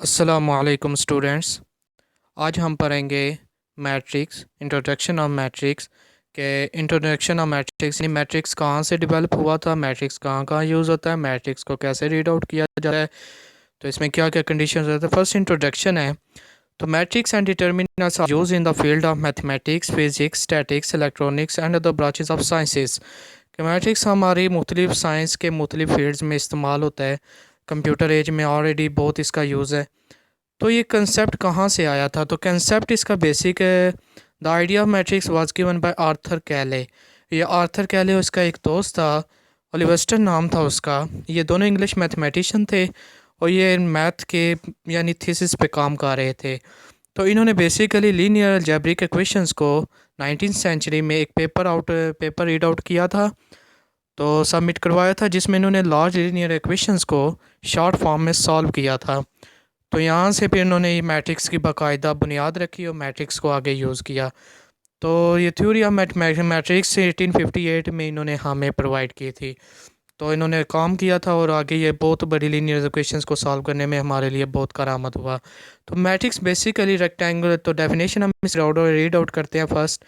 अस्सलाम वालेकुम स्टूडेंट्स। आज हम पढ़ेंगे मैट्रिक्स, इंट्रोडक्शन ऑफ मैट्रिक्स के इंट्रोडक्शन ऑफ मैट्रिक्स यानी मैट्रिक्स कहाँ से डेवलप हुआ था, मैट्रिक्स कहाँ कहाँ यूज़ होता है, मैट्रिक्स को कैसे रीड आउट किया जाता है, तो इसमें क्या क्या कंडीशंस होते हैं। फर्स्ट इंट्रोडक्शन है तो matrix and determinants are used in the field of mathematics, physics, statics, electronics and other branches of sciences. कि मैट्रिक्स हमारी मुख्तलिफ साइंस के मुख्तलिफ फील्ड्स में इस्तेमाल होता है। कंप्यूटर एज में ऑलरेडी बहुत इसका यूज़ है। तो ये कंसेप्ट कहाँ से आया था? तो कंसेप्ट इसका बेसिक है, the idea of matrix was given by Arthur कैले। ये आर्थर कैले उसका एक दोस्त था, ओलिवेस्टर नाम था उसका। ये दोनों इंग्लिश मैथमेटिशियन थे और ये मैथ के यानी थीसिस पे काम कर रहे थे। तो इन्होंने बेसिकली लीनियर अलजेब्रिक इक्वेशंस को 19th सेंचुरी में एक पेपर रीड आउट किया था, तो सबमिट करवाया था, जिसमें इन्होंने लार्ज लीनियर इक्वेशंस को शॉर्ट फॉर्म में सॉल्व किया था। तो यहाँ से फिर इन्होंने ये मैट्रिक्स की बाकायदा बुनियाद रखी और मैट्रिक्स को आगे यूज़ किया। तो ये थ्योरी ऑफ मैट्रिक्स 1858 में इन्होंने हमें प्रोवाइड की थी। तो इन्होंने काम किया था और आगे ये बहुत बड़ी लीनियर इक्वेशंस को सॉल्व करने में हमारे लिए बहुत करामत हुआ। तो मैट्रिक्स बेसिकली रेक्टेंगुलर, तो डेफिनेशन हम इस रीड आउट करते हैं। First,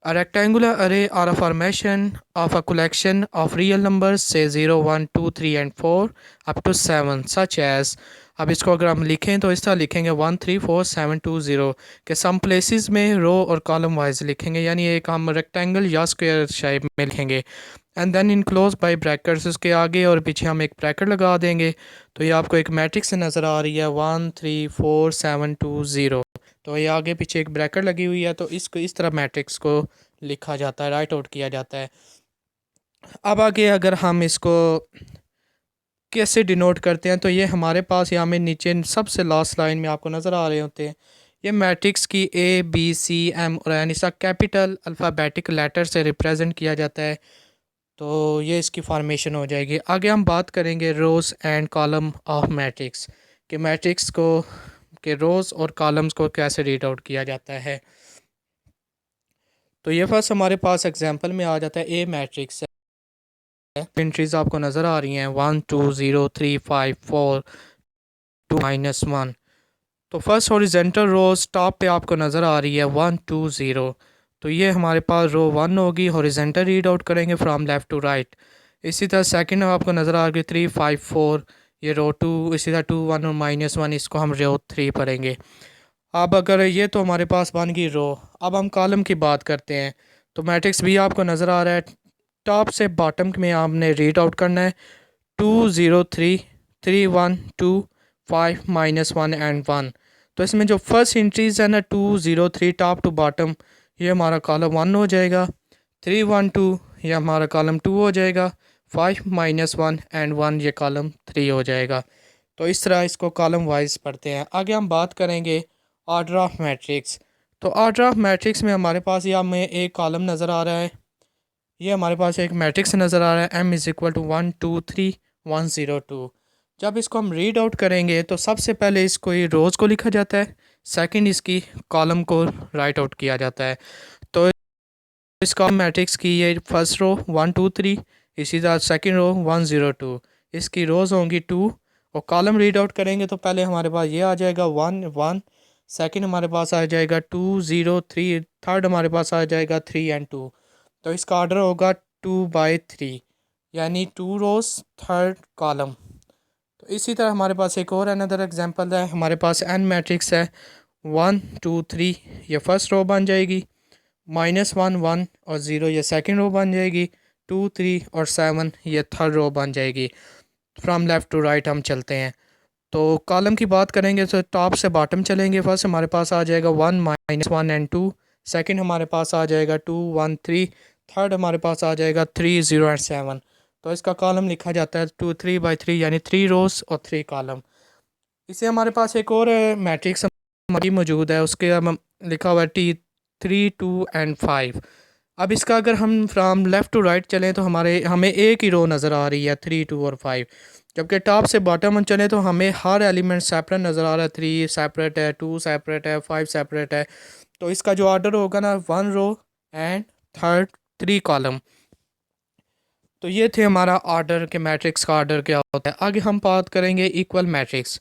a rectangular array or a formation of a collection of real numbers say 0, 1, 2, 3 and 4 up to 7 such as। अब इसको अगर हम लिखें तो इस तरह लिखेंगे 1, 3, 4, 7, 2, 0 के सम प्लेसेस में रो और कॉलम वाइज लिखेंगे, यानी एक हम रेक्टेंगल या स्क्वायर शेप में लिखेंगे। And then enclose by brackets, उसके आगे और पीछे हम एक ब्रैकेट लगा देंगे। तो ये आपको एक मैट्रिक्स नज़र आ रही है 1, 3, 4, 7, 2, 0। तो ये आगे पीछे एक ब्रैकेट लगी हुई है, तो इसको इस तरह मैट्रिक्स को लिखा जाता है, राइट आउट किया जाता है। अब आगे अगर हम इसको कैसे डिनोट करते हैं, तो ये हमारे पास यहाँ में नीचे सबसे लास्ट लाइन में आपको नज़र आ रहे होते हैं। ये मैट्रिक्स की ए बी सी एम और एन इसका कैपिटल अल्फ़ाबेटिक लेटर से रिप्रेजेंट किया जाता है। तो ये इसकी फॉर्मेशन हो जाएगी। आगे हम बात करेंगे रोज़ एंड कॉलम ऑफ मैट्रिक्स, कि मैट्रिक्स को के रोज़ और कॉलम्स को कैसे रीड आउट किया जाता है। तो ये फर्स्ट हमारे पास एग्जांपल में आ जाता है, ए मैट्रिक्स है। एंट्रीज आपको नज़र आ रही हैं 1, 2, 0, 3, 5, 4, 2, -1। तो फर्स्ट हॉरिजेंटल रोज टॉप पे आपको नज़र आ रही है 1, 2, 0। तो ये हमारे पास रो 1 होगी, हॉरिजेंटल रीड आउट करेंगे फ्रॉम लेफ़्ट टू राइट। इसी तरह सेकंड आपको नज़र आ रही है 3, 5, 4, ये रो 2। इसी तरह 2, 1 और -1, इसको हम रो 3 पढ़ेंगे। अब अगर ये तो हमारे पास बन गई रो। अब हम कॉलम की बात करते हैं। तो मैट्रिक्स भी आपको नज़र आ रहा है, टॉप से बॉटम में आपने रीड आउट करना है 2, 0, 3, 3, 1, 2, 5, -1 एंड 1। तो इसमें जो फर्स्ट इंट्रीज है ना 2, 0, 3 टॉप टू बॉटम, ये हमारा कॉलम 1 हो जाएगा। 3, 1, 2 ये हमारा कॉलम 2 हो जाएगा। 5, -1 एंड 1 ये कॉलम 3 हो जाएगा। तो इस तरह इसको कॉलम वाइज पढ़ते हैं। आगे हम बात करेंगे ऑर्डर ऑफ मैट्रिक्स। तो ऑर्डर ऑफ मैट्रिक्स में हमारे पास यहाँ में एक कॉलम नज़र आ रहा है, ये हमारे पास एक मैट्रिक्स नज़र आ रहा है m = 1, 2, 3, 1, 0, 2। जब इसको हम रीड आउट करेंगे तो सबसे पहले इसको ये रोज़ को लिखा जाता है, सेकंड इसकी कॉलम को राइट आउट किया जाता है। तो इसका मैट्रिक्स की ये फर्स्ट रो 1, 2, 3, इसी तरह सेकंड रो 1, 0, 2, इसकी रोज़ होंगी 2। और कॉलम रीड आउट करेंगे तो पहले हमारे पास ये आ जाएगा 1, 1, सेकंड हमारे पास आ जाएगा 2, 0, 3, थर्ड हमारे पास आ जाएगा 3 एंड 2। तो इसका ऑर्डर होगा 2/3, यानी 2 रोज़ थर्ड कॉलम। तो इसी तरह हमारे पास एक और अनदर एग्जांपल है, हमारे पास n मैट्रिक्स है 1, 2, 3 ये फर्स्ट रो बन जाएगी, -1, 1 और 0 ये सेकंड रो बन जाएगी, 2, 3 और 7 ये थर्ड रो बन जाएगी। फ्रॉम लेफ़्ट टू राइट हम चलते हैं। तो कॉलम की बात करेंगे तो टॉप से बॉटम चलेंगे। फर्स्ट हमारे पास आ जाएगा 1, -1 एंड 2, सेकंड हमारे पास आ जाएगा 2, 1, 3, थर्ड हमारे पास आ जाएगा 3, 0 एंड 7। तो इसका कॉलम लिखा जाता है 2, 3/3, यानी 3 रोज़ और 3 कॉलम। इसे हमारे पास एक और मैट्रिक्स हमारी मौजूद है, उसके हम लिखा हुआ है T3, 2 एंड 5। अब इसका अगर हम फ्राम लेफ़्ट टू राइट चलें तो हमें एक ही रो नज़र आ रही है 3, 2 और 5। जबकि टॉप से बॉटम हम चलें तो हमें हर एलिमेंट सेपरेट नज़र आ रहा है। 3 सेपरेट है, 2 सेपरेट है, 5 सेपरेट है। तो इसका जो ऑर्डर होगा ना 1 रो एंड थर्ड 3 कॉलम। तो ये थे हमारा ऑर्डर के मैट्रिक्स का ऑर्डर क्या होता है। आगे हम बात करेंगे इक्वल मैट्रिक्स।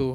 2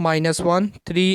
-1 3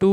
2